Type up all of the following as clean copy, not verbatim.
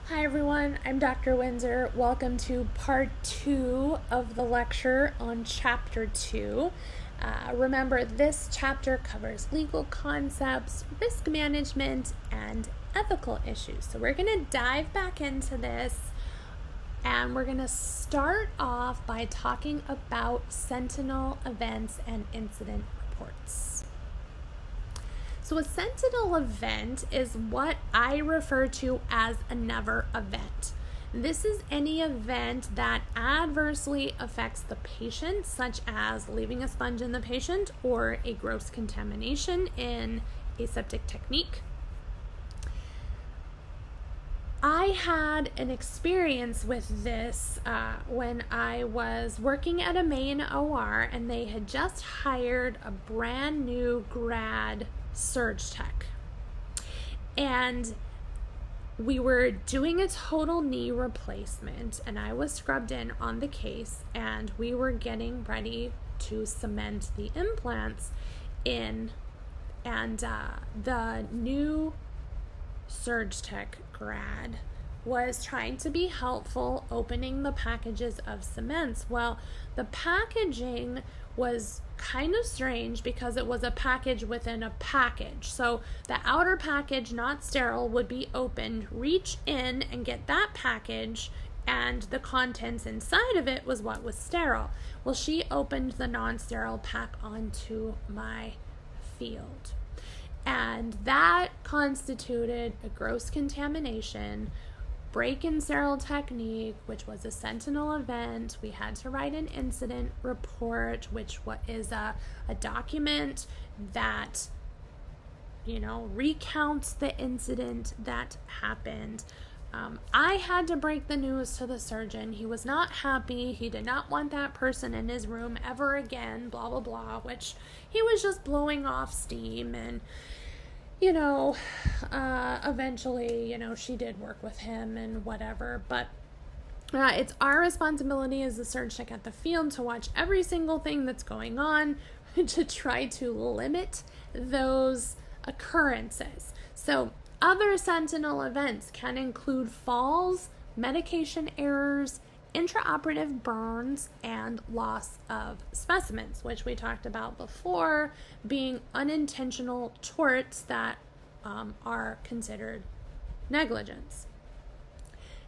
Hi everyone, I'm Dr. Windsor. Welcome to part 2 of the lecture on chapter 2. Remember, this chapter covers legal concepts, risk management, and ethical issues. So we're going to dive back into this, and we're going to start off by talking about sentinel events and incident reports. So a sentinel event is what I refer to as a never event. This is any event that adversely affects the patient, such as leaving a sponge in the patient or a gross contamination in aseptic technique. I had an experience with this when I was working at a main OR, and they had just hired a brand new grad surge tech, and we were doing a total knee replacement, and I was scrubbed in on the case, and we were getting ready to cement the implants in, and the new surge tech grad was trying to be helpful, opening the packages of cements. Well, the packaging was kind of strange because it was a package within a package. So the outer package, not sterile, would be opened, reach in and get that package, and the contents inside of it was what was sterile. Well, she opened the non-sterile pack onto my field, and that constituted a gross contamination, break in sterile technique, which was a sentinel event. We had to write an incident report, which is a document that, recounts the incident that happened. I had to break the news to the surgeon. He was not happy. He did not want that person in his room ever again, blah, blah, blah, which he was just blowing off steam. And eventually, she did work with him and whatever, but it's our responsibility as the surge tech at the field to watch every single thing that's going on to try to limit those occurrences. So other sentinel events can include falls, medication errors, intraoperative burns, and loss of specimens, which we talked about before, being unintentional torts that are considered negligence.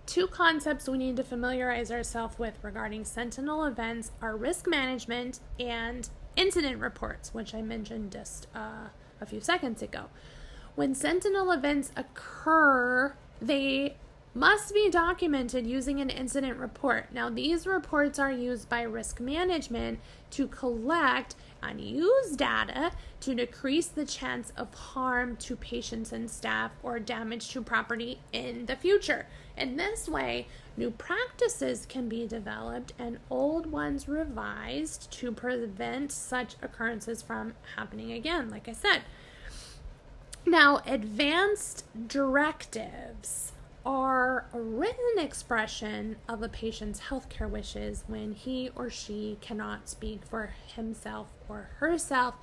Two concepts we need to familiarize ourselves with regarding sentinel events are risk management and incident reports, which I mentioned just a few seconds ago. When sentinel events occur, they must be documented using an incident report. Now, these reports are used by risk management to collect and use data to decrease the chance of harm to patients and staff or damage to property in the future. In this way, new practices can be developed and old ones revised to prevent such occurrences from happening again, like I said. Now, advanced directives are a written expression of a patient's healthcare wishes when he or she cannot speak for himself or herself,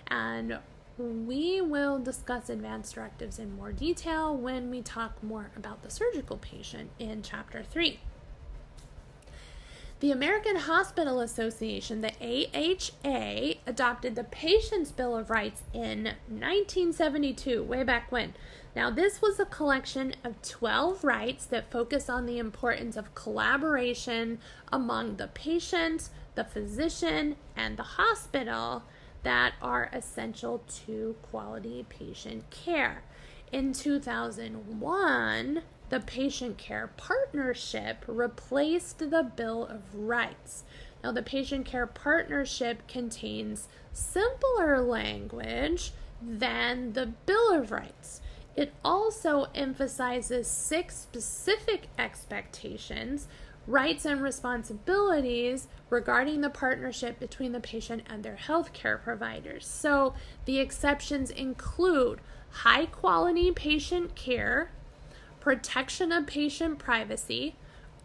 and we will discuss advanced directives in more detail when we talk more about the surgical patient in Chapter 3. The American Hospital Association, the AHA, adopted the Patient's Bill of Rights in 1972, way back when. Now, this was a collection of 12 rights that focus on the importance of collaboration among the patient, the physician, and the hospital that are essential to quality patient care. In 2001, the Patient Care Partnership replaced the Bill of Rights. Now, the Patient Care Partnership contains simpler language than the Bill of Rights. It also emphasizes 6 specific expectations, rights, and responsibilities regarding the partnership between the patient and their healthcare providers. So the exceptions include high-quality patient care, protection of patient privacy,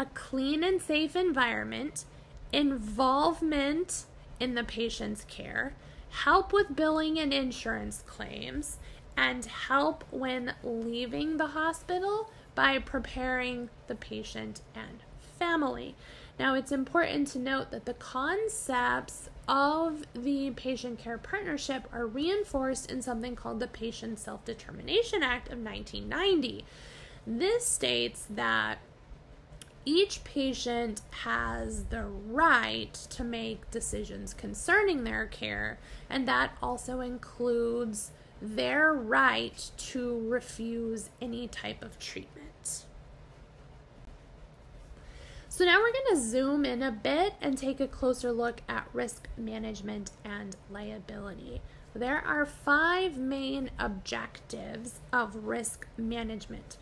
a clean and safe environment, involvement in the patient's care, help with billing and insurance claims, and help when leaving the hospital, by preparing the patient and family. Now, it's important to note that the concepts of the patient care partnership are reinforced in something called the Patient Self-Determination Act of 1990. This states that each patient has the right to make decisions concerning their care, and that also includes their right to refuse any type of treatment. So now we're going to zoom in a bit and take a closer look at risk management and liability. There are 5 main objectives of risk management.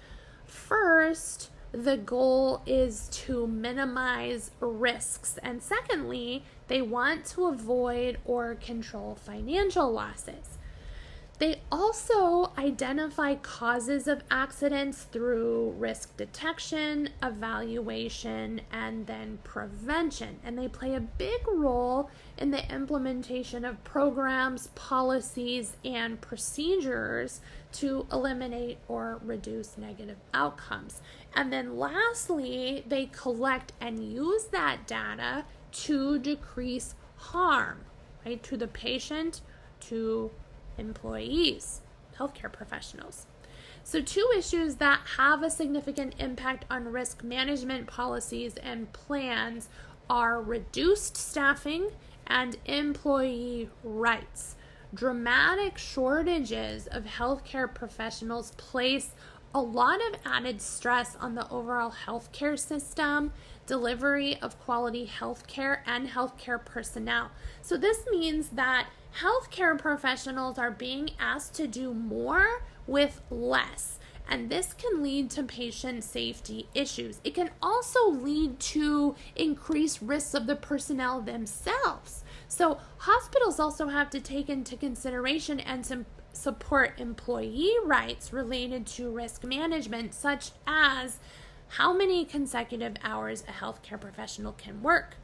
First, the goal is to minimize risks, and secondly, they want to avoid or control financial losses. They also identify causes of accidents through risk detection, evaluation, and then prevention. And they play a big role in the implementation of programs, policies, and procedures to eliminate or reduce negative outcomes. And then lastly, they collect and use that data to decrease harm, right, to the patient, to employees, healthcare professionals. So 2 issues that have a significant impact on risk management policies and plans are reduced staffing and employee rights. Dramatic shortages of healthcare professionals place a lot of added stress on the overall healthcare system, delivery of quality healthcare, and healthcare personnel. So this means that healthcare professionals are being asked to do more with less, and this can lead to patient safety issues. It can also lead to increased risks of the personnel themselves. So hospitals also have to take into consideration and support employee rights related to risk management, such as how many consecutive hours a healthcare professional can work.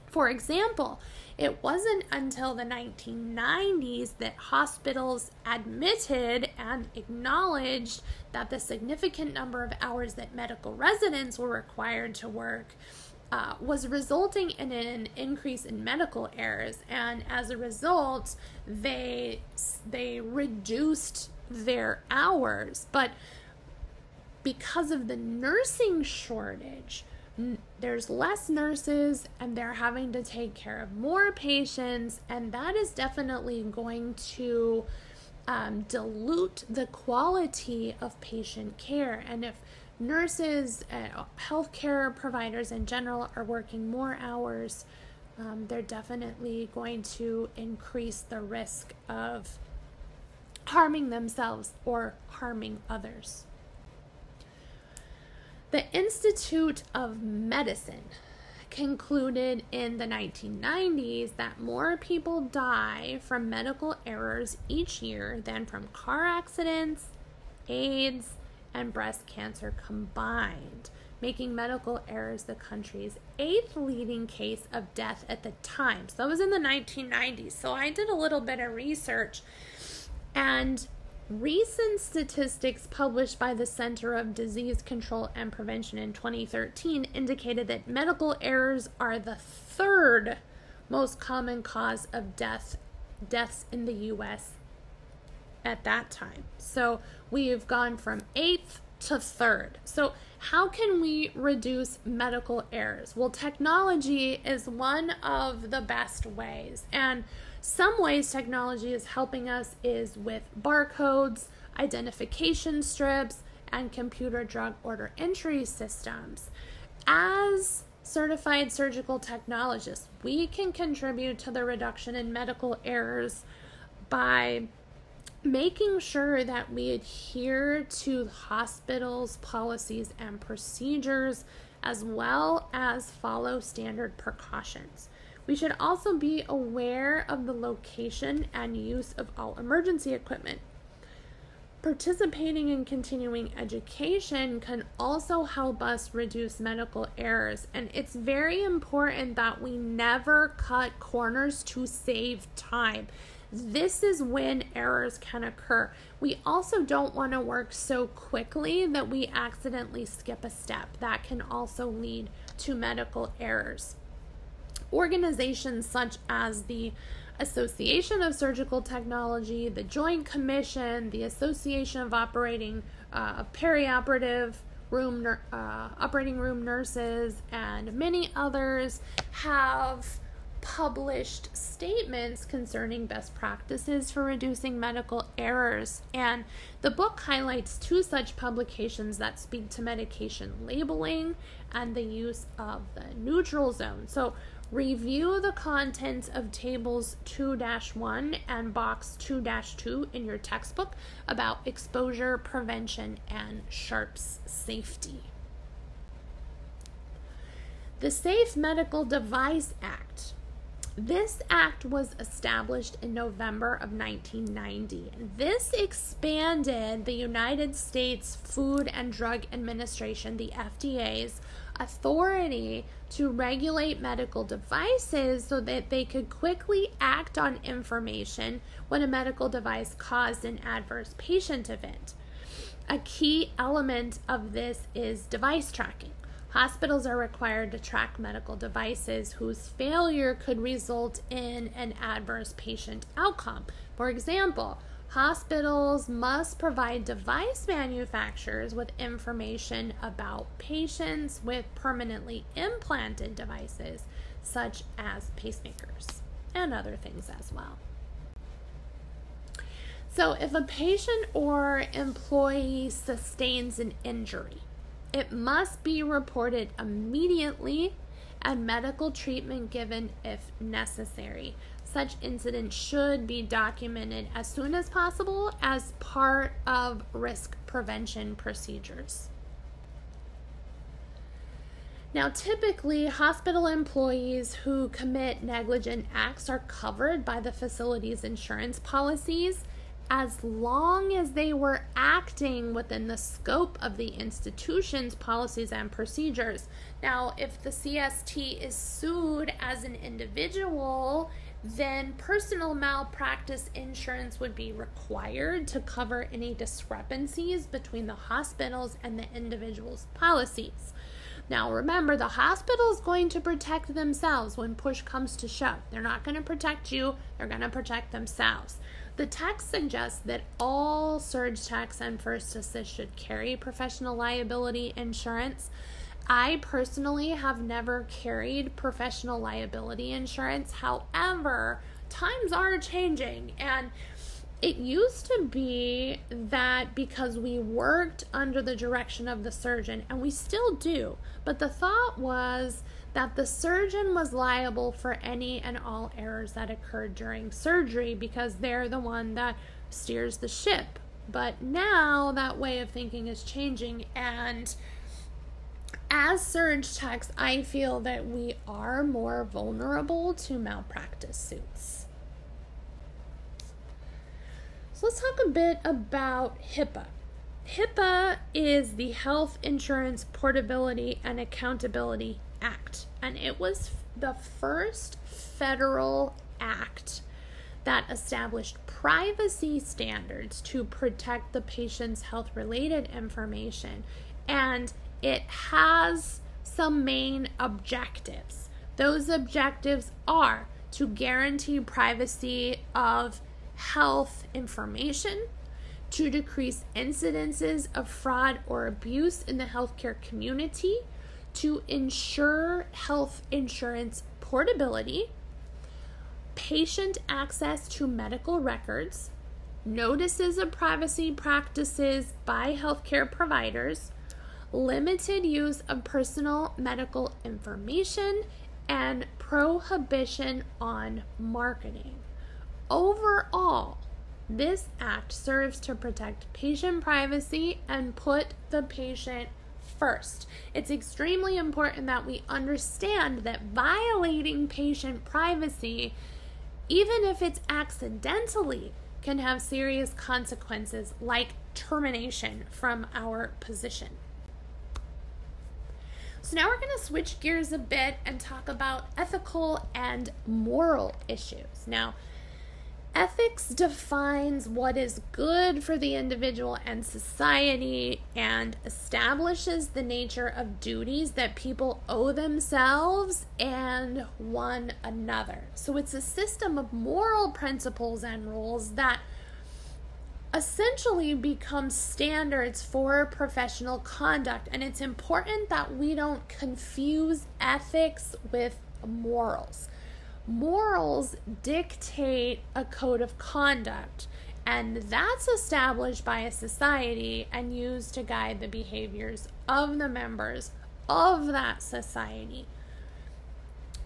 For example, it wasn't until the 1990s that hospitals admitted and acknowledged that the significant number of hours that medical residents were required to work was resulting in an increase in medical errors, and as a result, they reduced their hours. But because of the nursing shortage, there's less nurses and they're having to take care of more patients, and that is definitely going to dilute the quality of patient care. And if nurses, healthcare providers in general are working more hours, they're definitely going to increase the risk of harming themselves or harming others. The Institute of Medicine concluded in the 1990s that more people die from medical errors each year than from car accidents, AIDS, and breast cancer combined, making medical errors the country's 8th leading case of death at the time. So that was in the 1990s. So I did a little bit of research, and recent statistics published by the Center of Disease Control and Prevention in 2013 indicated that medical errors are the 3rd most common cause of deaths in the U.S. at that time. So we've gone from 8th to 3rd. So how can we reduce medical errors? Well, technology is one of the best ways, and some ways technology is helping us is with barcodes, identification strips, and computer drug order entry systems. As certified surgical technologists, we can contribute to the reduction in medical errors by making sure that we adhere to hospitals' policies and procedures, as well as follow standard precautions. We should also be aware of the location and use of all emergency equipment. Participating in continuing education can also help us reduce medical errors, and it's very important that we never cut corners to save time. this is when errors can occur. We also don't want to work so quickly that we accidentally skip a step. That can also lead to medical errors. Organizations such as the Association of Surgical Technology, the Joint Commission, the Association of Operating Operating Room Nurses, and many others have published statements concerning best practices for reducing medical errors. And the book highlights 2 such publications that speak to medication labeling and the use of the neutral zone. So review the contents of tables 2-1 and box 2-2 in your textbook about exposure prevention and sharps safety. The Safe Medical Device Act. This act was established in November of 1990. This expanded the United States Food and Drug Administration, the FDA's, authority to regulate medical devices so that they could quickly act on information when a medical device caused an adverse patient event. A key element of this is device tracking. Hospitals are required to track medical devices whose failure could result in an adverse patient outcome. For example, hospitals must provide device manufacturers with information about patients with permanently implanted devices, such as pacemakers, and other things as well. So if a patient or employee sustains an injury, it must be reported immediately and medical treatment given if necessary. Such incidents should be documented as soon as possible as part of risk prevention procedures. Now, typically, hospital employees who commit negligent acts are covered by the facility's insurance policies as long as they were acting within the scope of the institution's policies and procedures. Now, if the CST is sued as an individual, then personal malpractice insurance would be required to cover any discrepancies between the hospital's and the individual's policies. Now, remember, the hospital is going to protect themselves when push comes to shove. They're not going to protect you, they're going to protect themselves. The text suggests that all surge techs and first assist should carry professional liability insurance. I personally have never carried professional liability insurance. However, times are changing, and it used to be that because we worked under the direction of the surgeon, and we still do, but the thought was that the surgeon was liable for any and all errors that occurred during surgery because they're the one that steers the ship. But now that way of thinking is changing, and as surge techs, I feel that we are more vulnerable to malpractice suits. So let's talk a bit about HIPAA. HIPAA is the Health Insurance Portability and Accountability Act, and it was the first federal act that established privacy standards to protect the patient's health-related information, and it has some main objectives. Those objectives are to guarantee privacy of health information, to decrease incidences of fraud or abuse in the healthcare community, to ensure health insurance portability, patient access to medical records, notices of privacy practices by healthcare providers, limited use of personal medical information, and prohibition on marketing. Overall, this act serves to protect patient privacy and put the patient first. It's extremely important that we understand that violating patient privacy, even if it's accidentally, can have serious consequences like termination from our position. So now we're going to switch gears a bit and talk about ethical and moral issues. Now, Ethics defines what is good for the individual and society and establishes the nature of duties that people owe themselves and one another. So it's a system of moral principles and rules that essentially become standards for professional conduct. And it's important that we don't confuse ethics with morals. Morals dictate a code of conduct, and that's established by a society and used to guide the behaviors of the members of that society.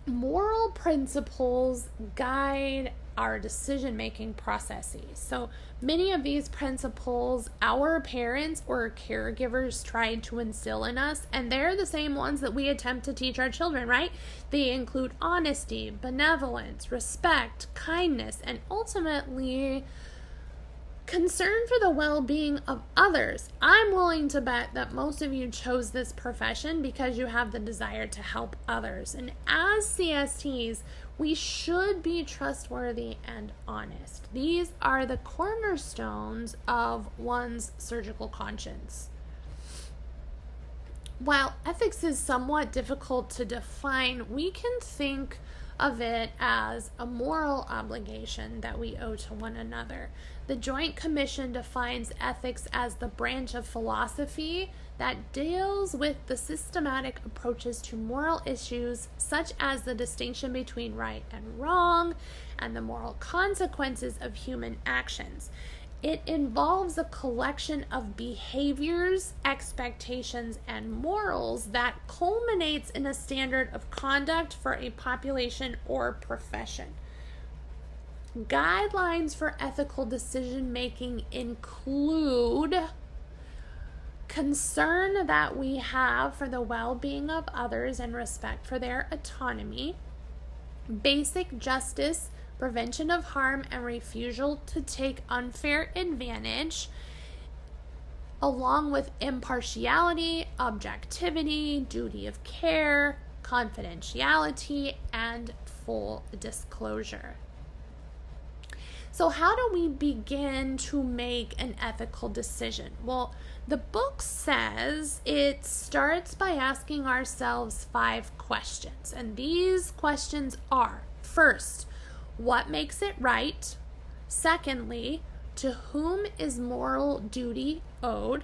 Moral principles guide our decision-making processes. So many of these principles our parents or caregivers tried to instill in us, and they're the same ones that we attempt to teach our children, right? They include honesty, benevolence, respect, kindness, and ultimately concern for the well-being of others. I'm willing to bet that most of you chose this profession because you have the desire to help others. And as CSTs, we should be trustworthy and honest. These are the cornerstones of one's surgical conscience. While ethics is somewhat difficult to define, we can think of it as a moral obligation that we owe to one another. The Joint Commission defines ethics as the branch of philosophy that deals with the systematic approaches to moral issues, such as the distinction between right and wrong and the moral consequences of human actions. It involves a collection of behaviors, expectations, and morals that culminates in a standard of conduct for a population or profession. Guidelines for ethical decision-making include concern that we have for the well-being of others and respect for their autonomy, basic justice, prevention of harm, and refusal to take unfair advantage, along with impartiality, objectivity, duty of care, confidentiality, and full disclosure. So how do we begin to make an ethical decision? Well, the book says it starts by asking ourselves 5 questions. And these questions are, first, what makes it right? Secondly, to whom is moral duty owed?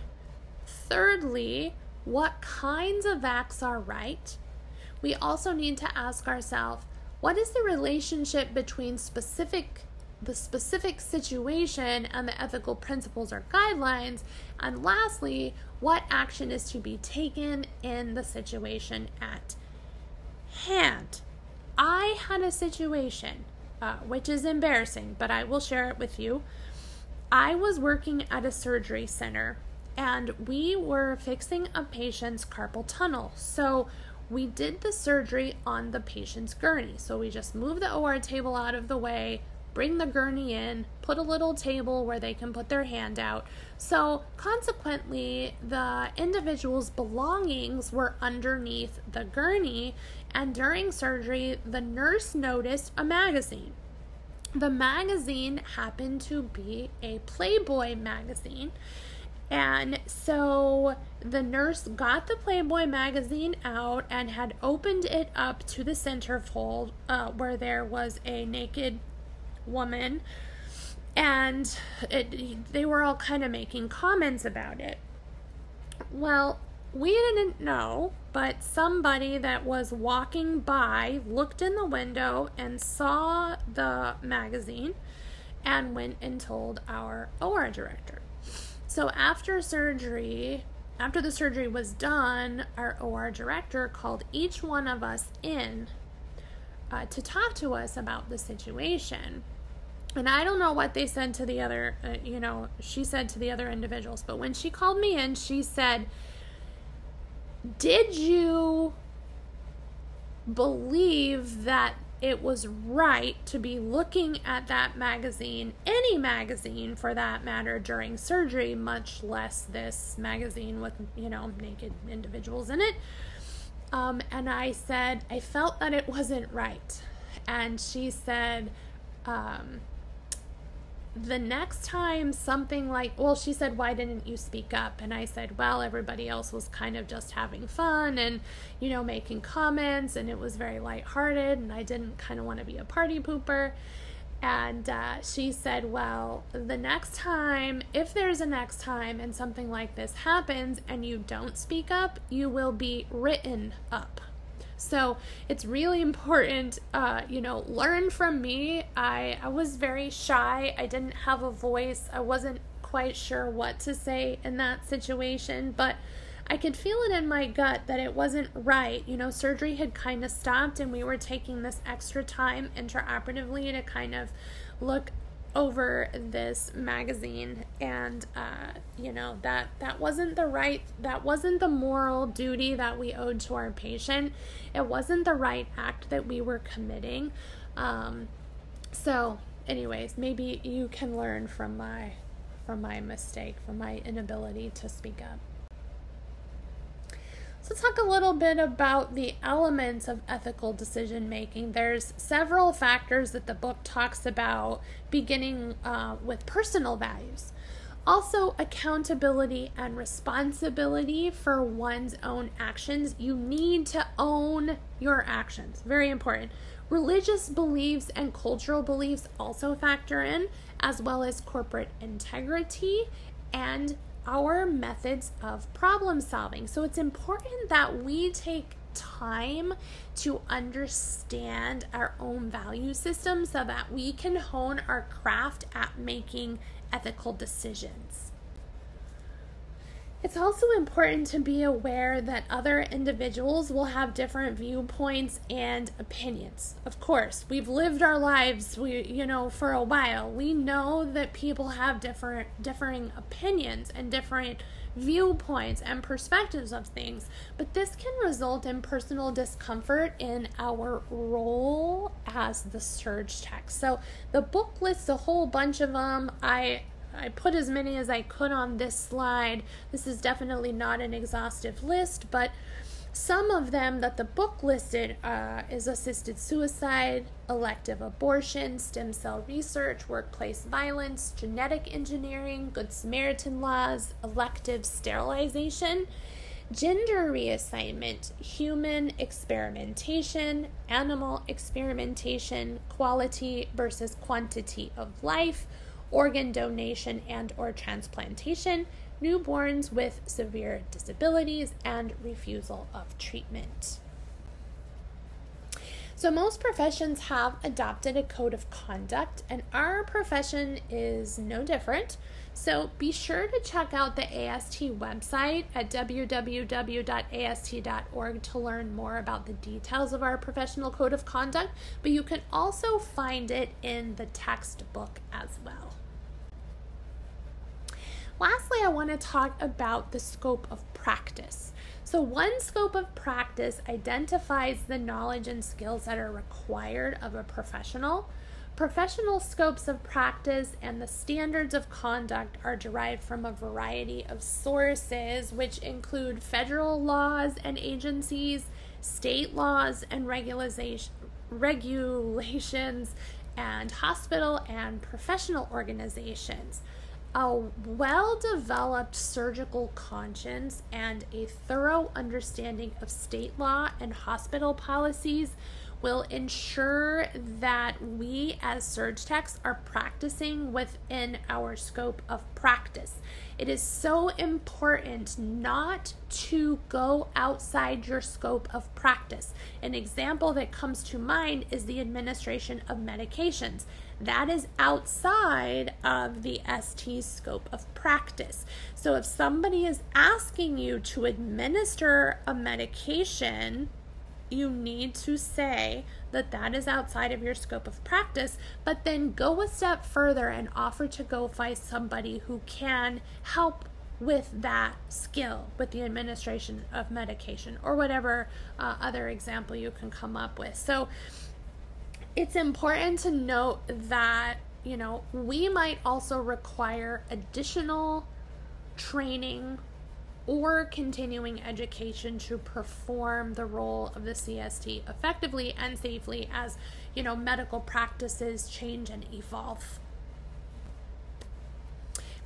Thirdly, what kinds of acts are right? We also need to ask ourselves, what is the relationship between the specific situation and the ethical principles or guidelines? And lastly, what action is to be taken in the situation at hand? I had a situation, which is embarrassing, but I will share it with you. I was working at a surgery center, and we were fixing a patient's carpal tunnel. So we did the surgery on the patient's gurney. So we just moved the OR table out of the way, bring the gurney in, put a little table where they can put their hand out. So consequently, the individual's belongings were underneath the gurney, and during surgery, the nurse noticed a magazine. The magazine happened to be a Playboy magazine. And so the nurse got the Playboy magazine out and had opened it up to the centerfold where there was a naked woman, and they were all kind of making comments about it. Well, we didn't know, but somebody that was walking by looked in the window and saw the magazine and went and told our OR director. So after the surgery was done, our OR director called each one of us in to talk to us about the situation. And I don't know what they said to the other, she said to the other individuals, but when she called me in, she said, "Did you believe that it was right to be looking at that magazine, any magazine for that matter, during surgery, much less this magazine with, naked individuals in it?" And I said, "I felt that it wasn't right." And she said, the next time something like, well, she said, why didn't you speak up? And I said, well, everybody else was kind of just having fun and, making comments, and it was very lighthearted, and I didn't kind of want to be a party pooper. And she said, well, the next time, if there's a next time and something like this happens and you don't speak up, you will be written up. So it's really important, learn from me. I was very shy. I didn't have a voice. I wasn't quite sure what to say in that situation, but I could feel it in my gut that it wasn't right. Surgery had kind of stopped, and we were taking this extra time intraoperatively to kind of look over this magazine, and that wasn't the moral duty that we owed to our patient. It wasn't the right act that we were committing. So anyways, maybe you can learn from my mistake, from my inability to speak up. So let's talk a little bit about the elements of ethical decision making. There's several factors that the book talks about, beginning with personal values. Also, accountability and responsibility for one's own actions. You need to own your actions. Very important. Religious beliefs and cultural beliefs also factor in, as well as corporate integrity and our methods of problem solving. So it's important that we take time to understand our own value system so that we can hone our craft at making ethical decisions. It's also important to be aware that other individuals will have different viewpoints and opinions. Of course, we've lived our lives, for a while. We know that people have differing opinions and different viewpoints and perspectives of things, but this can result in personal discomfort in our role as the surge tech. So the book lists a whole bunch of them. I put as many as I could on this slide. This is definitely not an exhaustive list, but some of them that the book listed is assisted suicide, elective abortion, stem cell research, workplace violence, genetic engineering, Good Samaritan laws, elective sterilization, gender reassignment, human experimentation, animal experimentation, quality versus quantity of life, organ donation and or transplantation, newborns with severe disabilities, and refusal of treatment. So most professions have adopted a code of conduct, and our profession is no different. So be sure to check out the AST website at www.ast.org to learn more about the details of our professional code of conduct, but you can also find it in the textbook as well. Lastly, I want to talk about the scope of practice. So one scope of practice identifies the knowledge and skills that are required of a professional. Professional scopes of practice and the standards of conduct are derived from a variety of sources, which include federal laws and agencies, state laws and regulations, and hospital and professional organizations. A well-developed surgical conscience and a thorough understanding of state law and hospital policies will ensure that we as surge techs are practicing within our scope of practice. It is so important not to go outside your scope of practice. An example that comes to mind is the administration of medications. That is outside of the ST scope of practice. So if somebody is asking you to administer a medication, you need to say that that is outside of your scope of practice, but then go a step further and offer to go find somebody who can help with that skill, with the administration of medication, or whatever other example you can come up with. So it's important to note that, we might also require additional training or continuing education to perform the role of the CST effectively and safely as, medical practices change and evolve.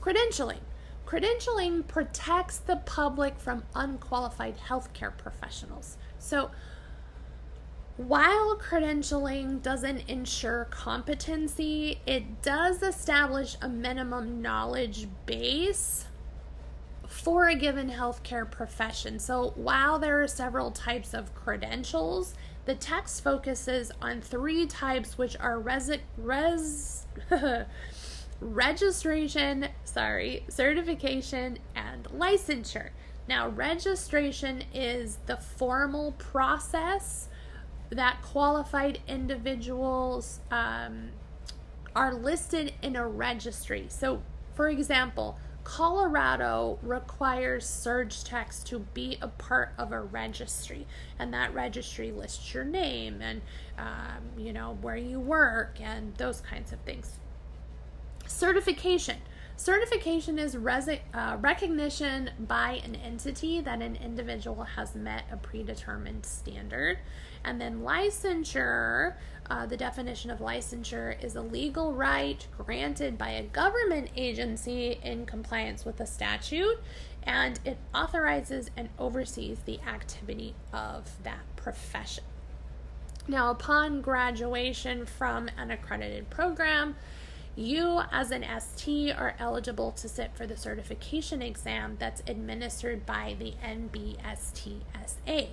Credentialing. Credentialing protects the public from unqualified healthcare professionals. So while credentialing doesn't ensure competency, it does establish a minimum knowledge base for a given healthcare profession. So while there are several types of credentials, the text focuses on 3 types, which are registration, certification, and licensure. Now, registration is the formal process that qualified individuals are listed in a registry. So, for example, Colorado requires surge techs to be a part of a registry, and that registry lists your name and where you work and those kinds of things. Certification. Certification is recognition by an entity that an individual has met a predetermined standard. And then licensure, the definition of licensure is a legal right granted by a government agency in compliance with a statute, and it authorizes and oversees the activity of that profession. Now, upon graduation from an accredited program, you as an ST are eligible to sit for the certification exam that's administered by the NBSTSA.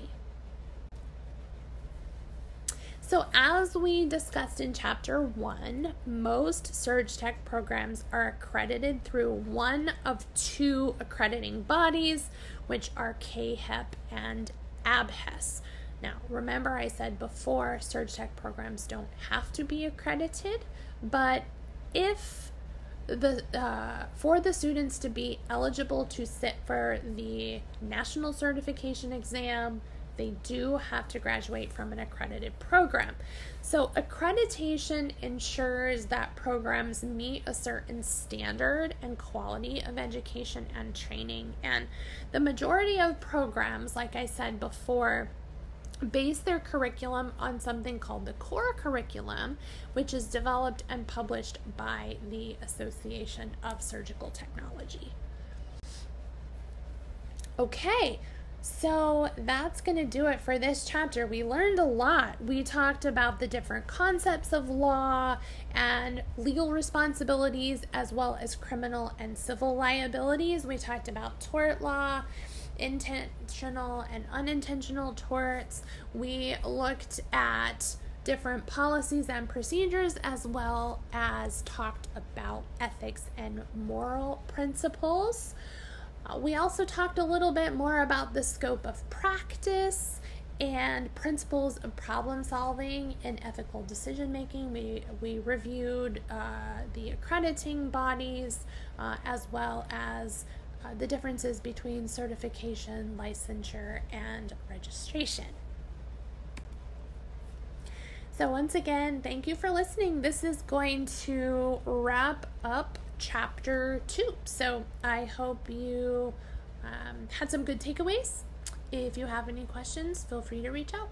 So as we discussed in Chapter 1, most surge tech programs are accredited through one of 2 accrediting bodies, which are CAHEP and ABHES. Now, remember I said before, surge tech programs don't have to be accredited, but if for the students to be eligible to sit for the national certification exam, they do have to graduate from an accredited program. So accreditation ensures that programs meet a certain standard and quality of education and training. And the majority of programs, like I said before, base their curriculum on something called the core curriculum, which is developed and published by the Association of Surgical Technology. Okay, so that's going to do it for this chapter. We learned a lot. We talked about the different concepts of law and legal responsibilities, as well as criminal and civil liabilities. We talked about tort law, intentional and unintentional torts. We looked at different policies and procedures, as well as talked about ethics and moral principles. We also talked a little bit more about the scope of practice and principles of problem solving and ethical decision making. We reviewed the accrediting bodies, as well as the differences between certification, licensure, and registration. So once again, thank you for listening. This is going to wrap up Chapter 2. So I hope you had some good takeaways. If you have any questions, feel free to reach out.